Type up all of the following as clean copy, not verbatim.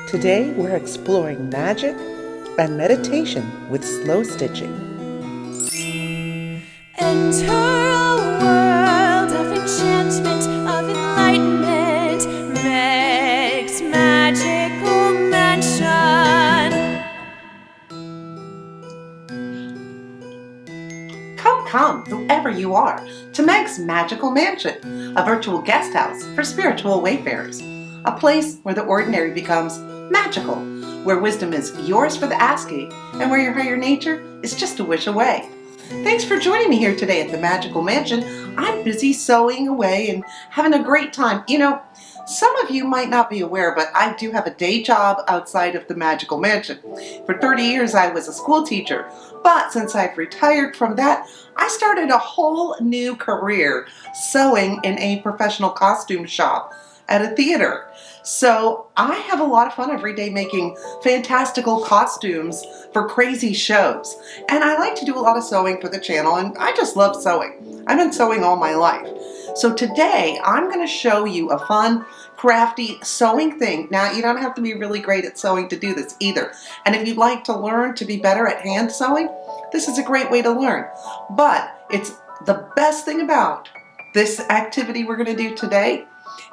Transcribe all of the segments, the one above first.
Today we're exploring magic and meditation with slow stitching. Enter a world of enchantment, of enlightenment, Meg's magical mansion. Come, whoever you are, to Meg's Magical Mansion, a virtual guest house for spiritual wayfarers, a place where the ordinary becomes magical, where wisdom is yours for the asking, and where your higher nature is just a wish away. Thanks for joining me here today at the Magical Mansion. I'm busy sewing away and having a great time. Some of you might not be aware, but I do have a day job outside of the Magical Mansion. For 30 years I was a school teacher, but since I've retired from that, I started a whole new career sewing in a professional costume shop at a theater. So I have a lot of fun every day making fantastical costumes for crazy shows. And I like to do a lot of sewing for the channel, and I just love sewing. I've been sewing all my life. So today I'm going to show you a fun, crafty sewing thing. Now, you don't have to be really great at sewing to do this either. And if you'd like to learn to be better at hand sewing, this is a great way to learn. But it's the best thing about this activity we're going to do today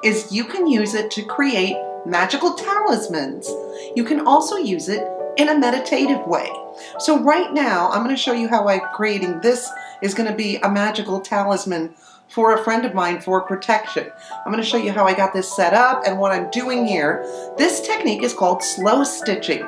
is you can use it to create magical talismans. You can also use it in a meditative way. So right now, I'm going to show you how I'm creating this is going to be a magical talisman for a friend of mine for protection. I'm going to show you how I got this set up and what I'm doing here. This technique is called slow stitching,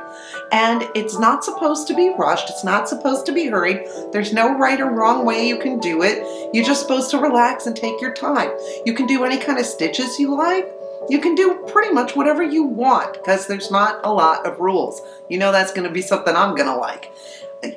and it's not supposed to be rushed. It's not supposed to be hurried. There's no right or wrong way you can do it. You're just supposed to relax and take your time. You can do any kind of stitches you like. You can do pretty much whatever you want because there's not a lot of rules. You know that's going to be something I'm going to like.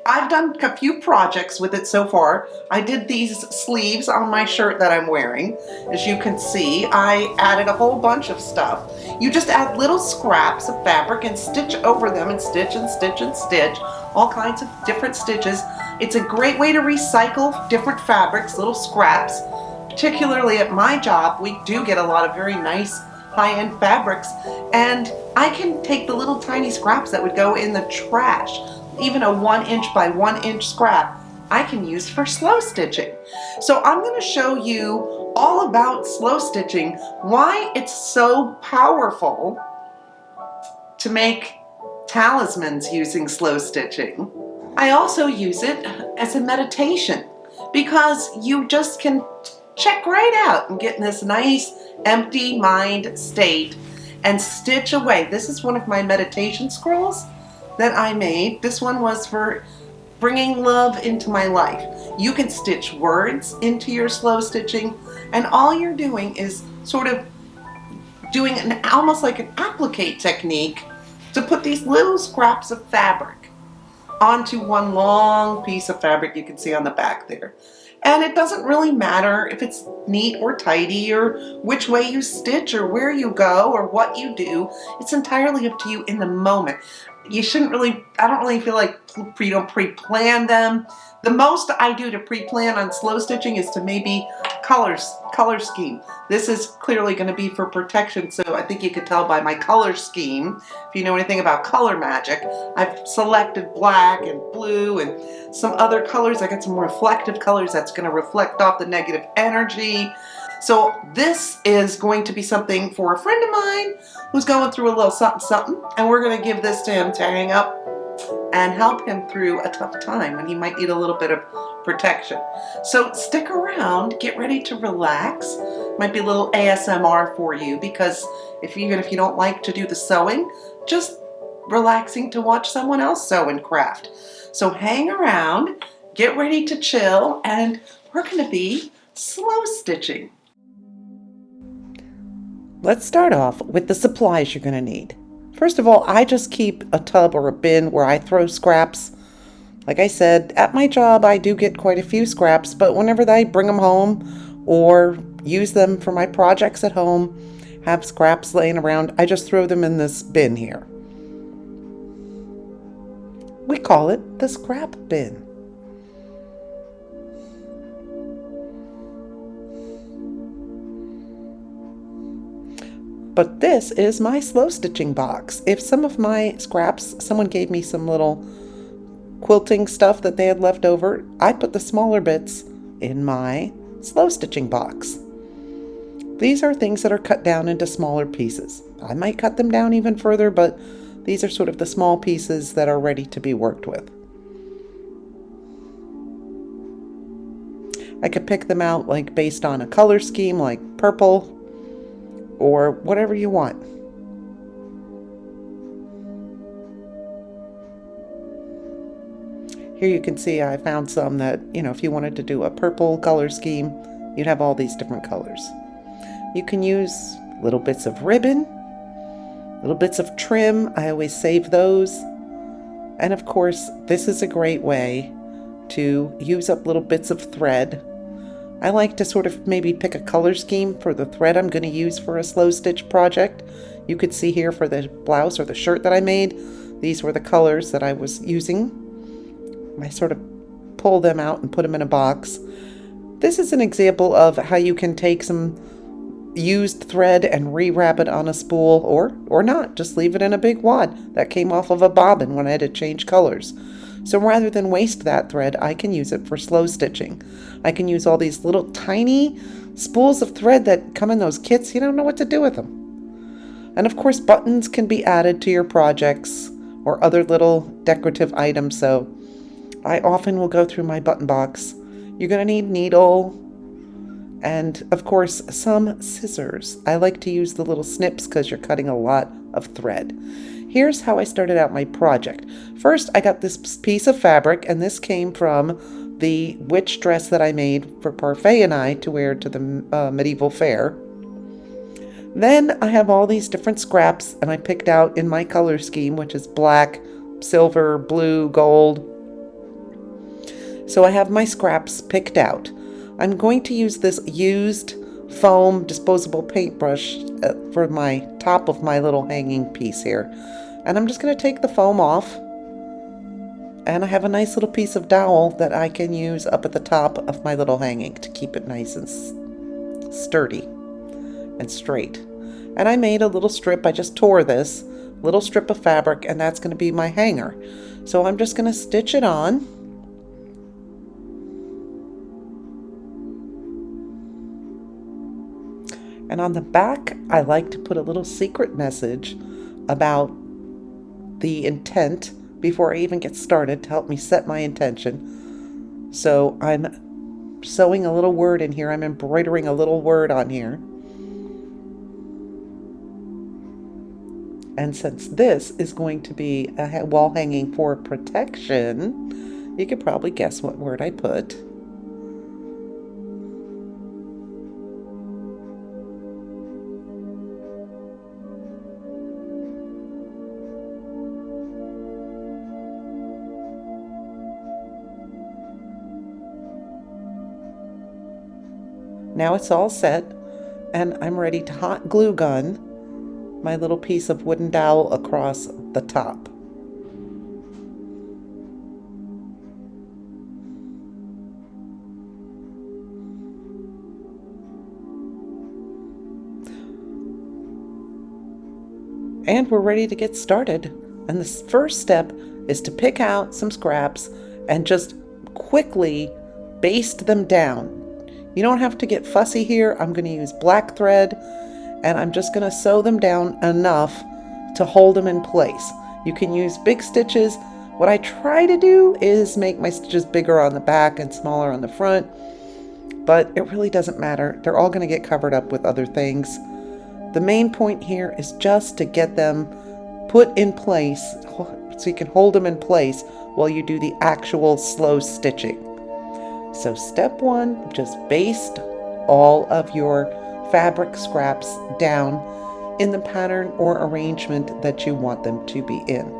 I've done a few projects with it so far. I did these sleeves on my shirt that I'm wearing. As you can see, I added a whole bunch of stuff. You just add little scraps of fabric and stitch over them and stitch and stitch and stitch. All kinds of different stitches. It's a great way to recycle different fabrics, little scraps. Particularly at my job, we do get a lot of very nice high-end fabrics, and I can take the little tiny scraps that would go in the trash. Even a 1 inch by 1 inch scrap I can use for slow stitching. So I'm going to show you all about slow stitching, why it's so powerful to make talismans using slow stitching. I also use it as a meditation because you just can check right out and get in this nice empty mind state and stitch away. This is one of my meditation scrolls that I made. This one was for bringing love into my life. You can stitch words into your slow stitching, and all you're doing is sort of doing almost like an applique technique to put these little scraps of fabric onto one long piece of fabric you can see on the back there. And it doesn't really matter if it's neat or tidy or which way you stitch or where you go or what you do. It's entirely up to you in the moment. You shouldn't really, I don't really feel like you don't pre-plan them. The most I do to pre-plan on slow stitching is to maybe color scheme. This is clearly going to be for protection, so I think you can tell by my color scheme. If you know anything about color magic, I've selected black and blue and some other colors. I got some reflective colors that's going to reflect off the negative energy. So this is going to be something for a friend of mine who's going through a little something, and we're going to give this to him to hang up and help him through a tough time when he might need a little bit of protection. So stick around, get ready to relax. Might be a little ASMR for you because even if you don't like to do the sewing, just relaxing to watch someone else sew and craft. So hang around, get ready to chill, and we're going to be slow stitching. Let's start off with the supplies you're going to need. First of all, I just keep a tub or a bin where I throw scraps. Like I said, at my job I do get quite a few scraps, but whenever I bring them home or use them for my projects at home, have scraps laying around, I just throw them in this bin here. We call it the scrap bin. But this is my slow stitching box. If some of my scraps, someone gave me some little quilting stuff that they had left over, I put the smaller bits in my slow stitching box. These are things that are cut down into smaller pieces. I might cut them down even further, but these are sort of the small pieces that are ready to be worked with. I could pick them out like based on a color scheme, like purple or whatever you want. Here you can see I found some that, if you wanted to do a purple color scheme, you'd have all these different colors. You can use little bits of ribbon, little bits of trim. I always save those. And of course, this is a great way to use up little bits of thread. I like to sort of maybe pick a color scheme for the thread I'm going to use for a slow stitch project. You could see here for the blouse or the shirt that I made, these were the colors that I was using. I sort of pull them out and put them in a box. This is an example of how you can take some used thread and rewrap it on a spool, or not, just leave it in a big wad that came off of a bobbin when I had to change colors. So rather than waste that thread, I can use it for slow stitching. I can use all these little tiny spools of thread that come in those kits. You don't know what to do with them. And of course, buttons can be added to your projects or other little decorative items. So I often will go through my button box. You're going to need needle and, of course, some scissors. I like to use the little snips because you're cutting a lot of thread. Here's how I started out my project. First, I got this piece of fabric, and this came from the witch dress that I made for Parfait and I to wear to the medieval fair. Then I have all these different scraps, and I picked out in my color scheme, which is black, silver, blue, gold. So I have my scraps picked out. I'm going to use this used foam disposable paintbrush for my top of my little hanging piece here. And I'm just going to take the foam off. And I have a nice little piece of dowel that I can use up at the top of my little hanging to keep it nice and sturdy and straight. And I made a little strip. I just tore this little strip of fabric, and that's going to be my hanger. So I'm just going to stitch it on. And on the back, I like to put a little secret message about the intent before I even get started to help me set my intention. So I'm sewing a little word in here. I'm embroidering a little word on here. And since this is going to be a wall hanging for protection, you could probably guess what word I put. Now it's all set, and I'm ready to hot glue gun my little piece of wooden dowel across the top. And we're ready to get started. And the first step is to pick out some scraps and just quickly baste them down. You don't have to get fussy here. I'm going to use black thread, and I'm just going to sew them down enough to hold them in place. You can use big stitches. What I try to do is make my stitches bigger on the back and smaller on the front, but it really doesn't matter. They're all going to get covered up with other things. The main point here is just to get them put in place so you can hold them in place while you do the actual slow stitching. So step one, just baste all of your fabric scraps down in the pattern or arrangement that you want them to be in.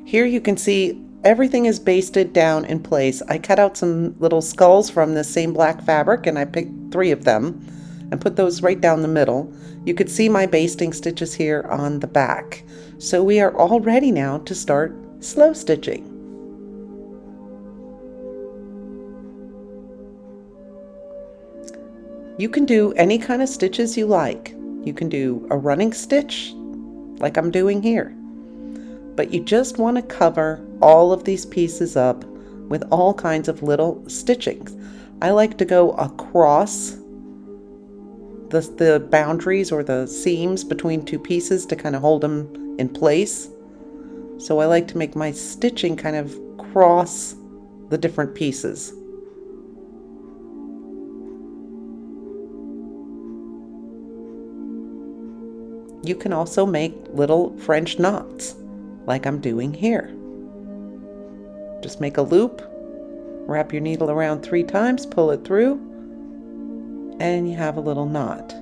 Here you can see everything is basted down in place. I cut out some little skulls from the same black fabric, and I picked 3 of them and put those right down the middle. You could see my basting stitches here on the back. So we are all ready now to start slow stitching. You can do any kind of stitches you like. You can do a running stitch like I'm doing here. But you just want to cover all of these pieces up with all kinds of little stitchings. I like to go across the boundaries or the seams between 2 pieces to kind of hold them in place. So I like to make my stitching kind of cross the different pieces. You can also make little French knots like I'm doing here. Just make a loop, wrap your needle around 3 times, pull it through, and you have a little knot.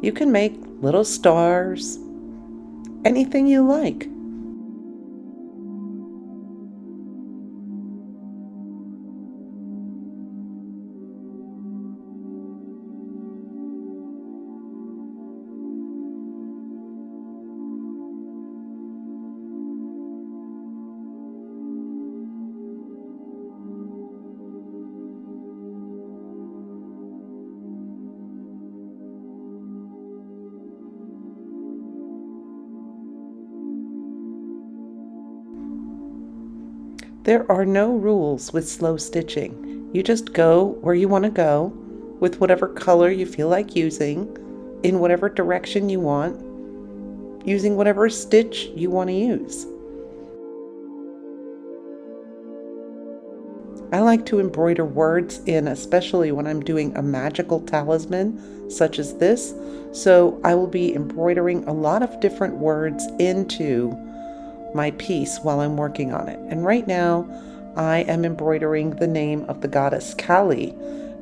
You can make little stars, anything you like. There are no rules with slow stitching. You just go where you want to go with whatever color you feel like using, in whatever direction you want, using whatever stitch you want to use. I like to embroider words in, especially when I'm doing a magical talisman such as this. So I will be embroidering a lot of different words into my piece while I'm working on it. And right now I am embroidering the name of the goddess Kali,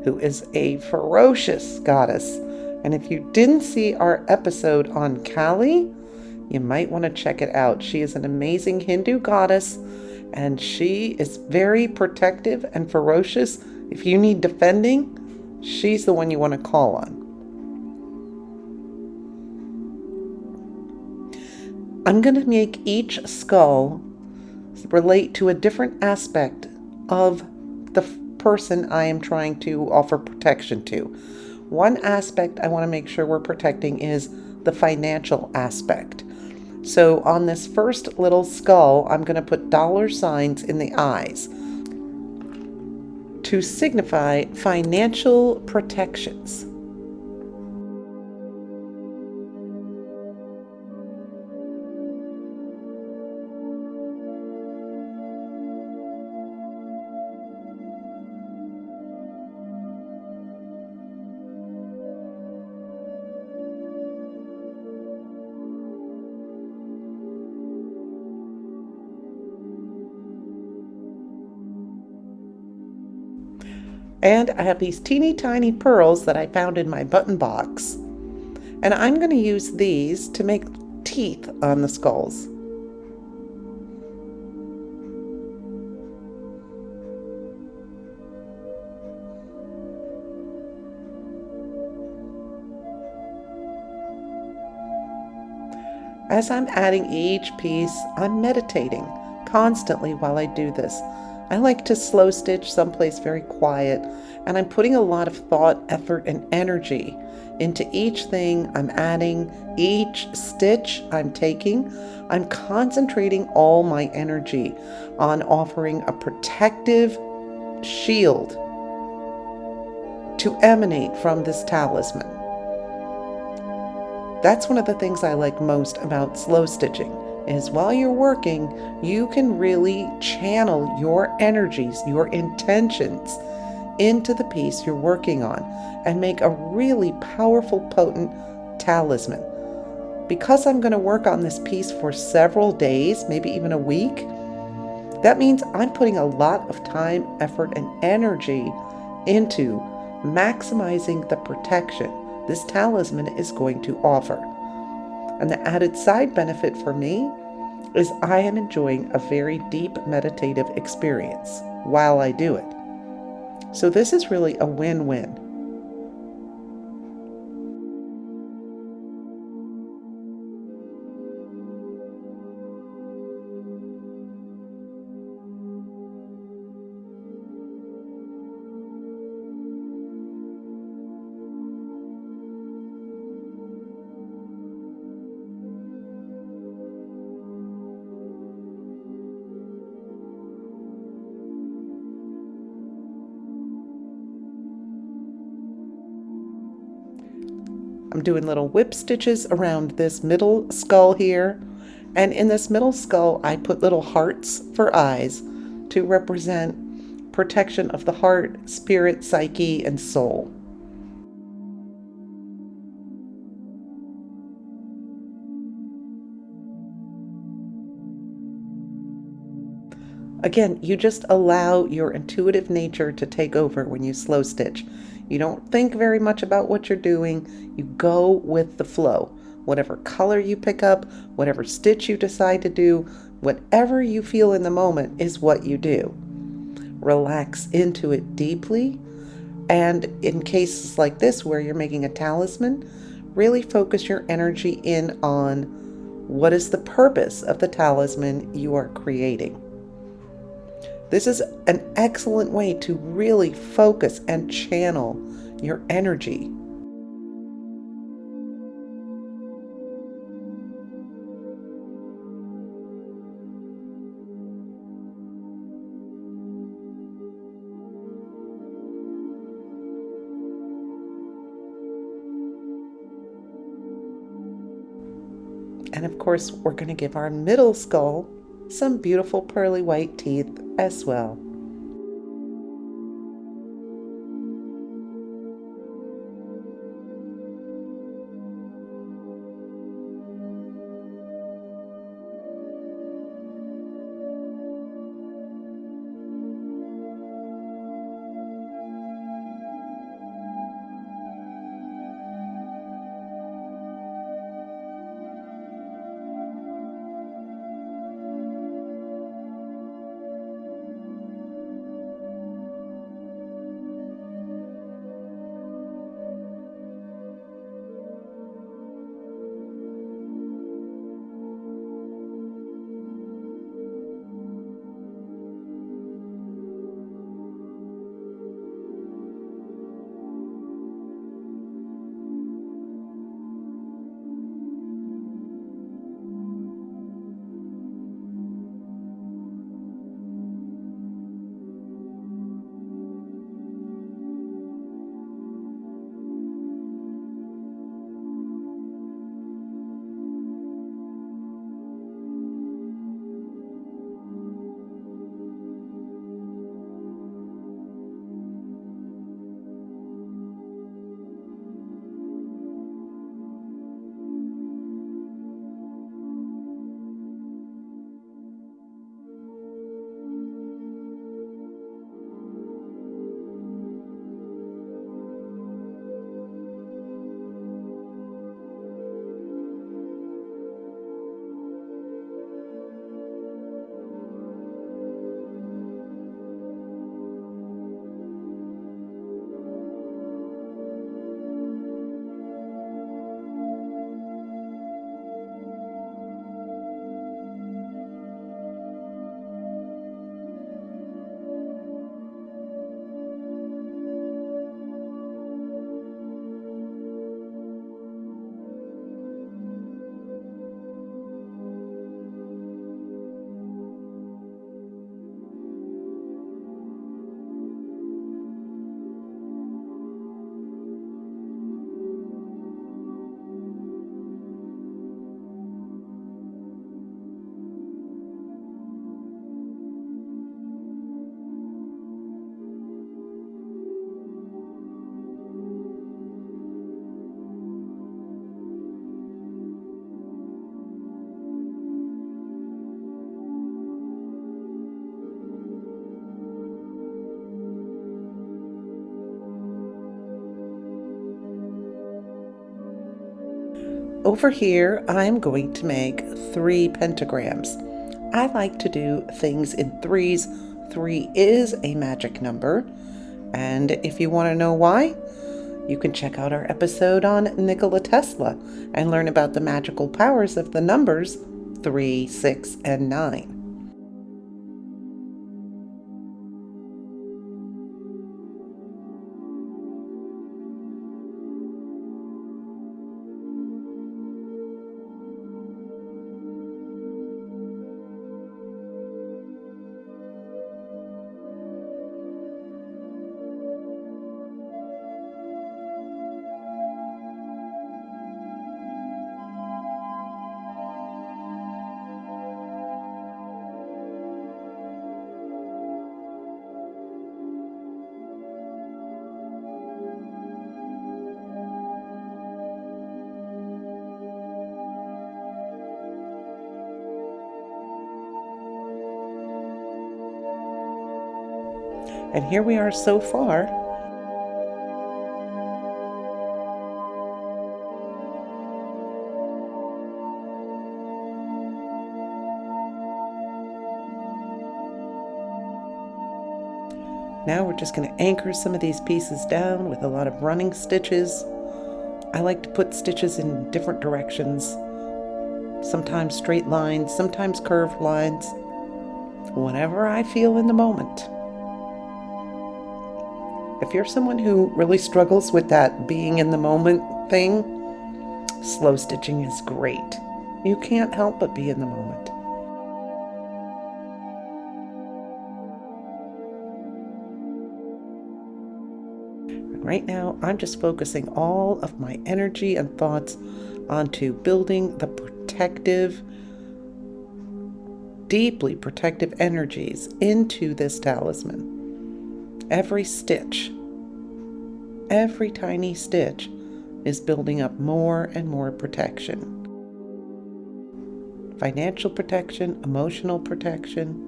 who is a ferocious goddess. And if you didn't see our episode on Kali, you might want to check it out. She is an amazing Hindu goddess, and she is very protective and ferocious. If you need defending, she's the one you want to call on. I'm going to make each skull relate to a different aspect of the person I am trying to offer protection to. One aspect I want to make sure we're protecting is the financial aspect. So on this first little skull, I'm going to put $ in the eyes to signify financial protections. And I have these teeny tiny pearls that I found in my button box. And I'm going to use these to make teeth on the skulls. As I'm adding each piece, I'm meditating constantly while I do this. I like to slow stitch someplace very quiet, and I'm putting a lot of thought, effort, and energy into each thing I'm adding, each stitch I'm taking. I'm concentrating all my energy on offering a protective shield to emanate from this talisman. That's one of the things I like most about slow stitching. is while you're working, you can really channel your energies, your intentions into the piece you're working on and make a really powerful, potent talisman. Because I'm going to work on this piece for several days, maybe even a week, that means I'm putting a lot of time, effort, and energy into maximizing the protection this talisman is going to offer. And the added side benefit for me is I am enjoying a very deep meditative experience while I do it. So this is really a win-win. I'm doing little whip stitches around this middle skull here. And in this middle skull, I put little hearts for eyes to represent protection of the heart, spirit, psyche, and soul. Again, you just allow your intuitive nature to take over when you slow stitch. You don't think very much about what you're doing. You go with the flow. Whatever color you pick up, whatever stitch you decide to do, whatever you feel in the moment is what you do. Relax into it deeply. And in cases like this where you're making a talisman, really focus your energy in on what is the purpose of the talisman you are creating. This is an excellent way to really focus and channel your energy. And of course, we're going to give our middle skull some beautiful pearly white teeth as well. Over here, I'm going to make 3 pentagrams. I like to do things in threes. 3 is a magic number. And if you want to know why, you can check out our episode on Nikola Tesla and learn about the magical powers of the numbers 3, 6, and 9. And here we are so far. Now we're just going to anchor some of these pieces down with a lot of running stitches. I like to put stitches in different directions, sometimes straight lines, sometimes curved lines, whatever I feel in the moment. If you're someone who really struggles with that being in the moment thing, slow stitching is great. You can't help but be in the moment. And right now, I'm just focusing all of my energy and thoughts onto building the protective, deeply protective energies into this talisman. Every stitch, every tiny stitch is building up more and more protection. Financial protection, emotional protection.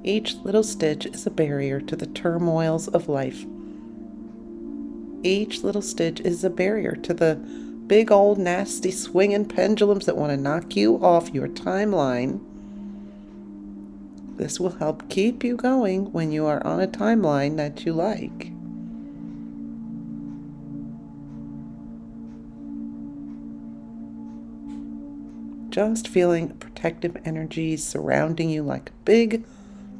Each little stitch is a barrier to the turmoils of life. Each little stitch is a barrier to the big old nasty swinging pendulums that want to knock you off your timeline. This will help keep you going when you are on a timeline that you like. Just feeling protective energies surrounding you like a big,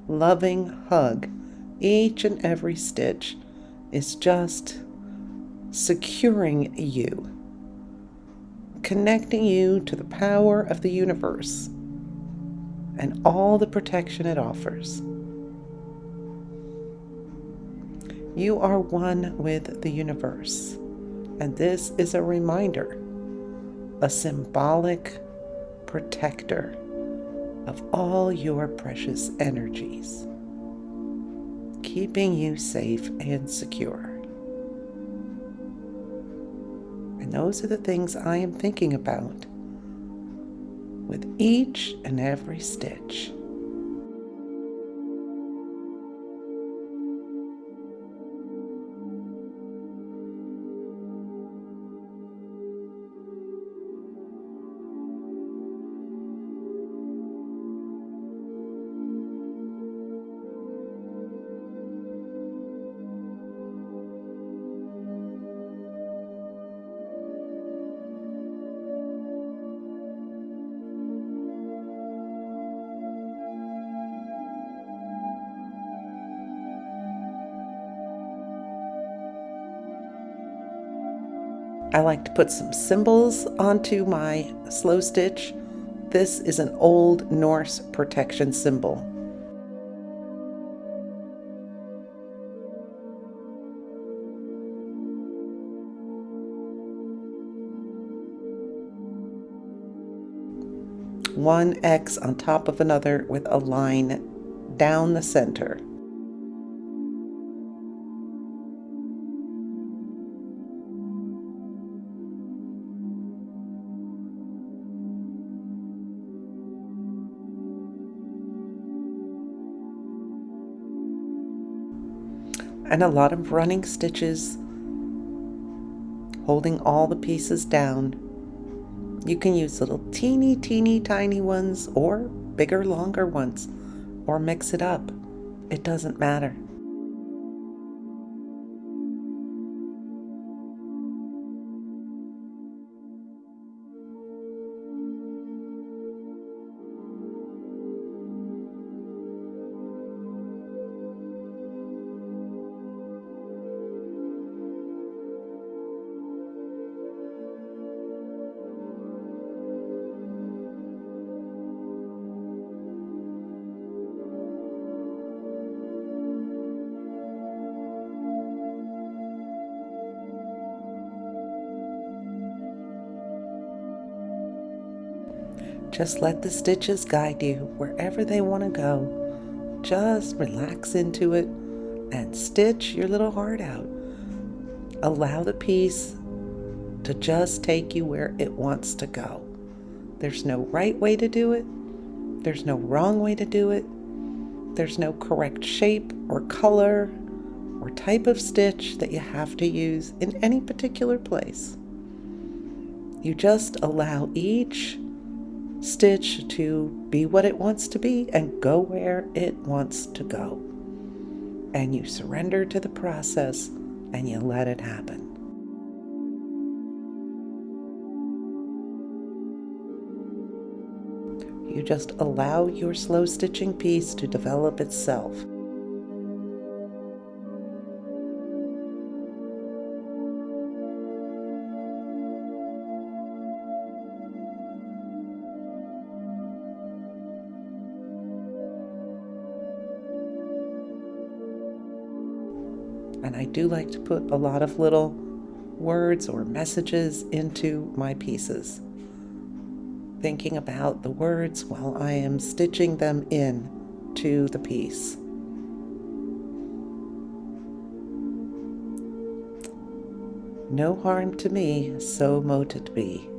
loving hug. Each and every stitch is just securing you, connecting you to the power of the universe and all the protection it offers. You are one with the universe, and this is a reminder, a symbolic protector of all your precious energies, keeping you safe and secure. And those are the things I am thinking about with each and every stitch. I like to put some symbols onto my slow stitch. This is an Old Norse protection symbol. One X on top of another with a line down the center. and a lot of running stitches holding all the pieces down. You can use little teeny tiny ones or bigger, longer ones, or mix it up. It doesn't matter. Just let the stitches guide you wherever they want to go. Just relax into it and stitch your little heart out. Allow the piece to just take you where it wants to go. There's no right way to do it. There's no wrong way to do it. There's no correct shape or color or type of stitch that you have to use in any particular place. You just allow each stitch to be what it wants to be and go where it wants to go. And you surrender to the process and you let it happen. You just allow your slow stitching piece to develop itself. And I do like to put a lot of little words or messages into my pieces, thinking about the words while I am stitching them in to the piece. No harm to me, so mote it be.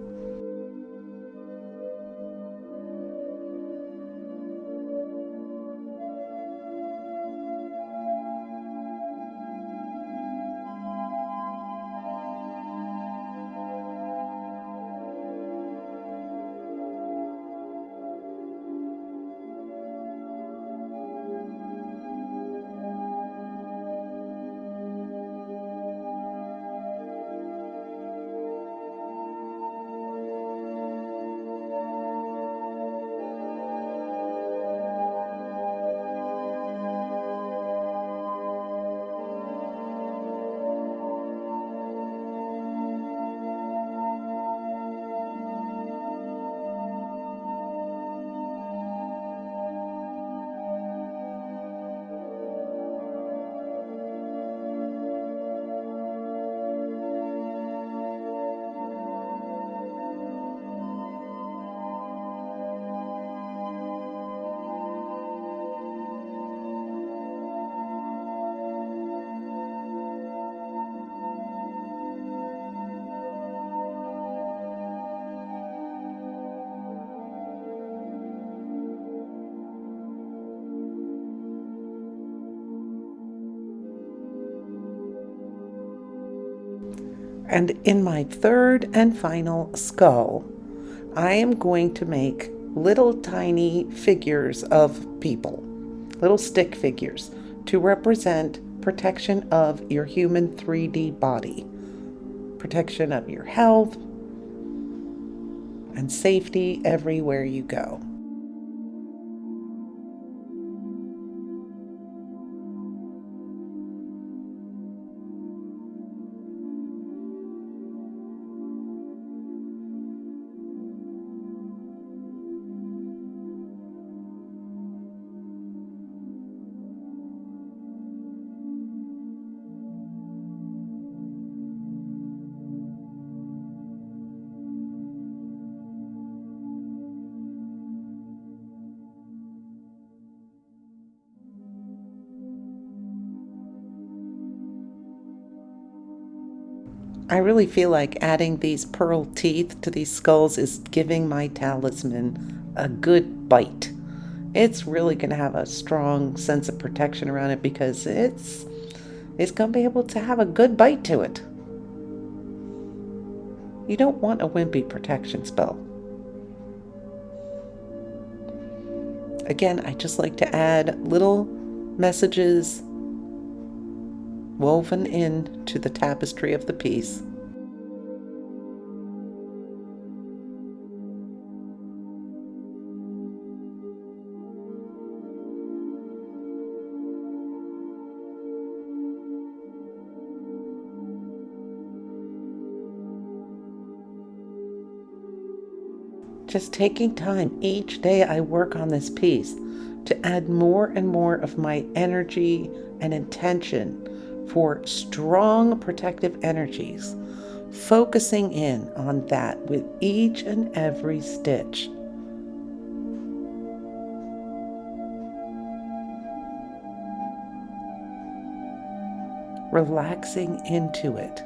And in my third and final skull, I am going to make little tiny figures of people, little stick figures, to represent protection of your human 3D body, protection of your health, and safety everywhere you go. I really feel like adding these pearl teeth to these skulls is giving my talisman a good bite. It's really going to have a strong sense of protection around it because it's is going to be able to have a good bite to it. You don't want a wimpy protection spell. Again, I just like to add little messages woven in to the tapestry of the piece. Just taking time each day I work on this piece to add more and more of my energy and intention for strong protective energies, focusing in on that with each and every stitch. Relaxing into it.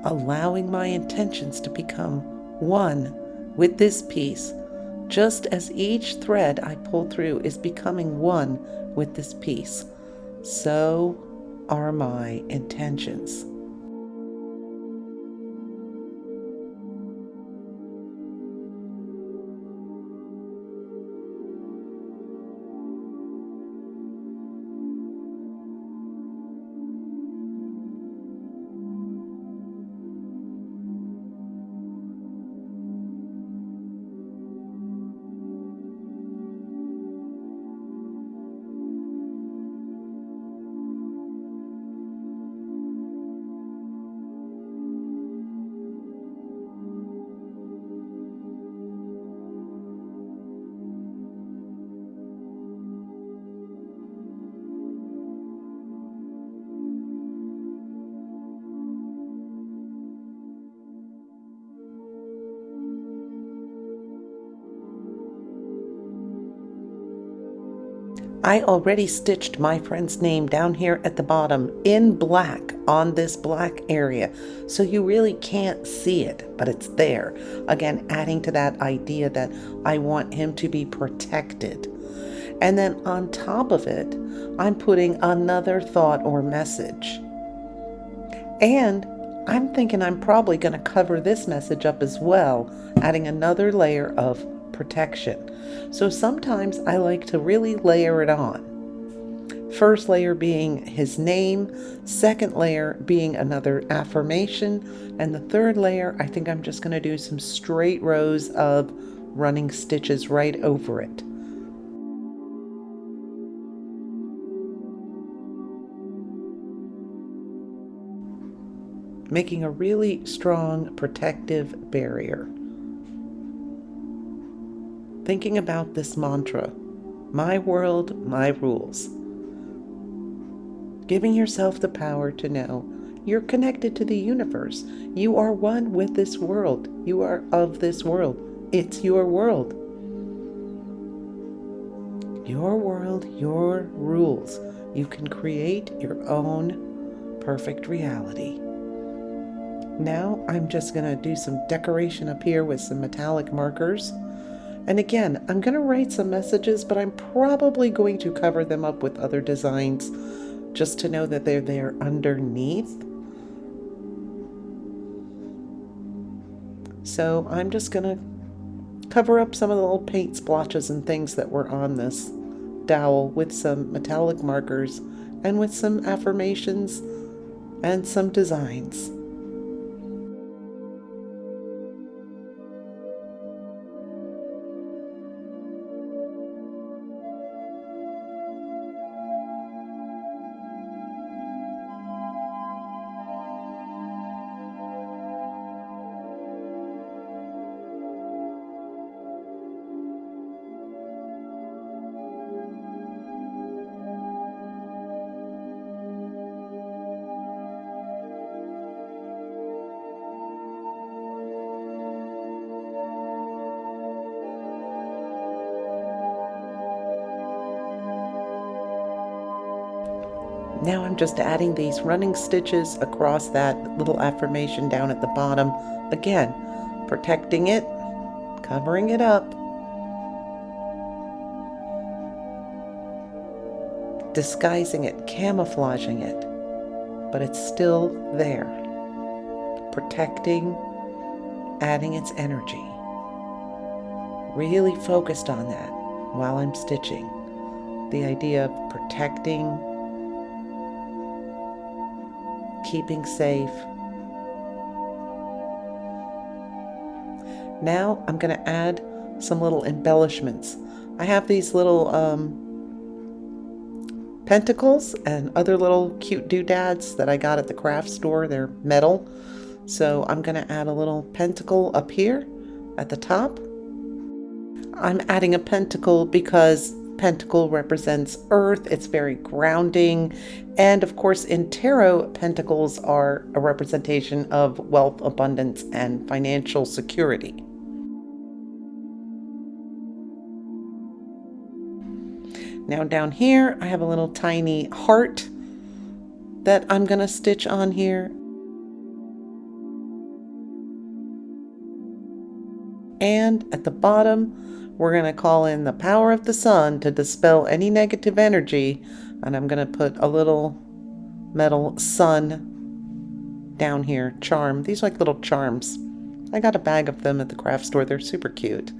Allowing my intentions to become one with this piece, just as each thread I pull through is becoming one with this piece. So are my intentions. I already stitched my friend's name down here at the bottom in black on this black area, so you really can't see it, but it's there. Again, adding to that idea that I want him to be protected. And then on top of it, I'm putting another thought or message. And I'm thinking I'm probably going to cover this message up as well, adding another layer of protection. So sometimes I like to really layer it on. First layer being his name, second layer being another affirmation, and the third layer, I think I'm just going to do some straight rows of running stitches right over it. Making a really strong protective barrier. Thinking about this mantra, my world, my rules. Giving yourself the power to know you're connected to the universe. You are one with this world. You are of this world. It's your world. Your world, your rules. You can create your own perfect reality. Now I'm just going to do some decoration up here with some metallic markers. And again, I'm going to write some messages, but I'm probably going to cover them up with other designs just to know that they're there underneath. So I'm just going to cover up some of the little paint splotches and things that were on this dowel with some metallic markers and with some affirmations and some designs. Now I'm just adding these running stitches across that little affirmation down at the bottom. Again, protecting it, covering it up. disguising it, camouflaging it, but it's still there, protecting, adding its energy. Really focused on that while I'm stitching. The idea of protecting, keeping safe. Now I'm going to add some little embellishments. I have these little pentacles and other little cute doodads that I got at the craft store. They're metal. So I'm going to add a little pentacle up here at the top. I'm adding a pentacle because pentacle represents earth. It's very grounding. And of course, in tarot, pentacles are a representation of wealth, abundance, and financial security. Now down here, I have a little tiny heart that I'm going to stitch on here. And at the bottom, we're going to call in the power of the sun to dispel any negative energy. And I'm going to put a little metal sun down here, charm. These are like little charms. I got a bag of them at the craft store. They're super cute.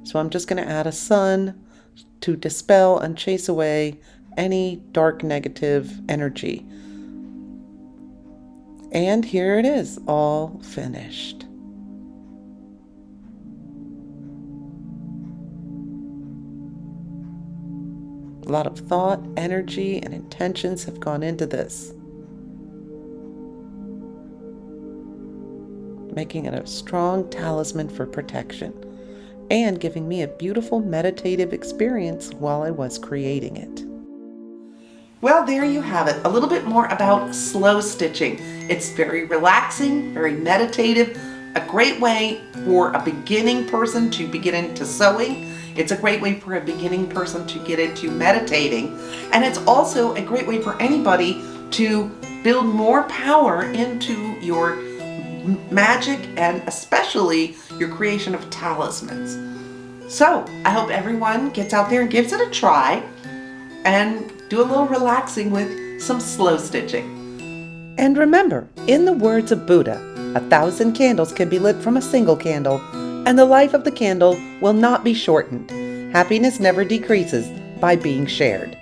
So I'm just going to add a sun to dispel and chase away any dark negative energy. And here it is, all finished. A lot of thought, energy, and intentions have gone into this, making it a strong talisman for protection and giving me a beautiful meditative experience while I was creating it. Well, there you have it. A little bit more about slow stitching. It's very relaxing, very meditative, a great way for a beginning person to begin into sewing. It's a great way for a beginning person to get into meditating. And it's also a great way for anybody to build more power into your magic and especially your creation of talismans. So I hope everyone gets out there and gives it a try and do a little relaxing with some slow stitching. And remember, in the words of Buddha, 1,000 candles can be lit from a single candle, and the life of the candle will not be shortened. Happiness never decreases by being shared.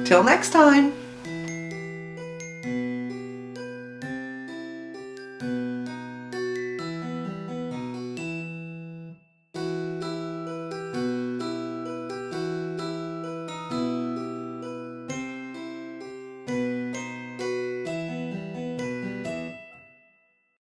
Till next time.